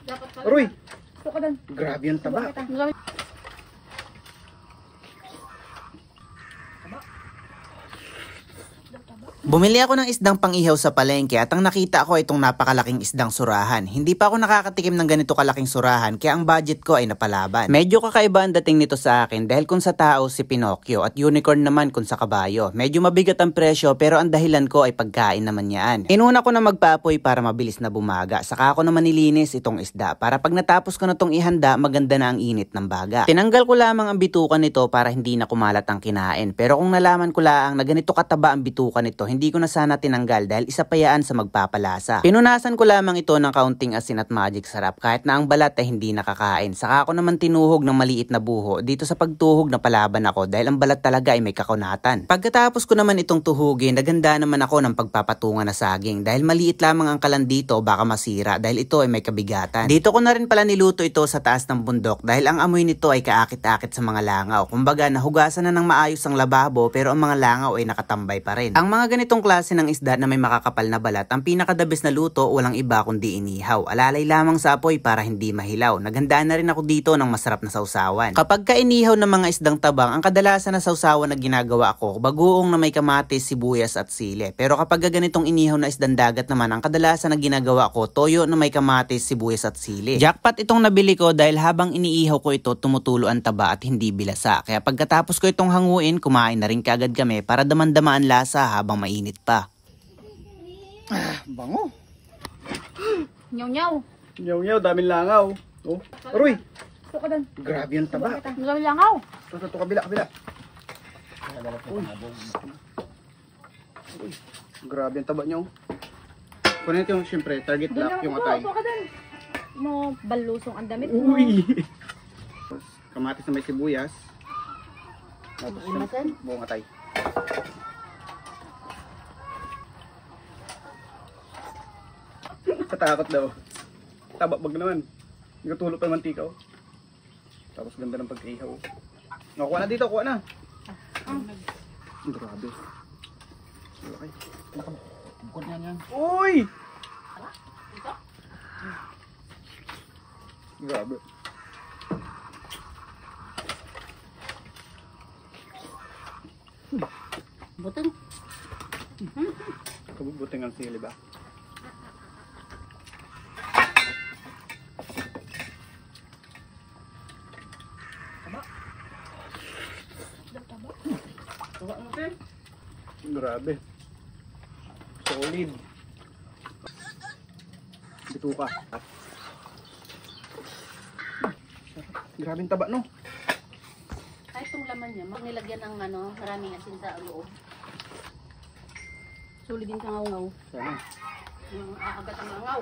Dapat pala. Aroy! Ito ka doon. Grabe yung taba. Bumili ako ng isdang pang-ihaw sa palengke at ang nakita ko itong napakalaking isdang surahan. Hindi pa ako nakakatikim ng ganito kalaking surahan kaya ang budget ko ay napalaban. Medyo kakaiba ang dating nito sa akin dahil kung sa tao si Pinocchio at unicorn naman kung sa kabayo. Medyo mabigat ang presyo pero ang dahilan ko ay pagkain naman yan. Inuna ko na magpapoy para mabilis na bumaga. Saka ako naman nilinis itong isda para pag natapos ko na itong ihanda maganda na ang init ng baga. Tinanggal ko lamang ang bitukan nito para hindi na kumalat ang kinain. Pero kung nalaman ko laang na ganito kataba ang bitukan nito, hindi ko na sana tinanggal dahil isa pa yan sa magpapalasa. Pinunasan ko lamang ito ng kaunting asin at magic sarap kahit na ang balat ay hindi nakakain. Saka ako naman tinuhog ng maliit na buho. Dito sa pagtuhog na palaban ako dahil ang balat talaga ay may kakunatan. Pagkatapos ko naman itong tuhugin, naganda naman ako ng pagpapatungan na saging dahil maliit lamang ang kalan dito baka masira dahil ito ay may kabigatan. Dito ko na rin pala niluto ito sa taas ng bundok dahil ang amoy nito ay kaakit-akit sa mga langaw. Kumbaga nahugasan na ng maayos ang lababo pero ang mga langaw ay nakatambay pa rin. Ang mga ganitong klase ng isda na may makakapal na balat, ang pinakadabis na luto walang iba kundi inihaw. Alalay lamang sa apoy para hindi mahilaw. Naghandaan na rin ako dito ng masarap na sausawan. Kapag kainihaw ng mga isdang tabang, ang kadalasan na sausawan na ginagawa ko, bagoong na may kamatis, sibuyas at sili. Pero kapag ganitong inihaw na isdang dagat naman, ang kadalasan na ginagawa ko, toyo na may kamatis, sibuyas at sili. Jackpot itong nabili ko dahil habang iniihaw ko ito, tumutulo ang taba at hindi bilasa. Kaya pagkatapos ko itong hanguin, kumain na rin kaagad kami para daman-dama ang lasa habang mainit pa. Bango. Nyaw-nyaw. Nyaw-nyaw, daming langaw. Oh. Aroy! Ito ka doon. Grabe yung taba. Ang langaw. Ito, kabila. Uy. Uy. Grabe yung taba nyo. Kunin ito yung siyempre, target lock yung atay. Ito ka doon. Mo balusong ang damit mo. Uy! Kamatis na may sibuyas. Tapos buong atay. Katakot daw. Taba bag naman. Nagtulog pa yung mantika. Oh. Tapos ganda ng pagkaihaw. Kuha na dito, kuha na. Grabe. Okay. Bukod na yan. Uy! Grabe. Buting. Kabubuting ang sili ba? Grabe. Solid. Bituka. Grabing taba no. Kahit itong laman niya, nilagyan ng maraming asin sa loob. Sulit din sa ngaw-ngaw. Sana. Yung aagat ang ngaw.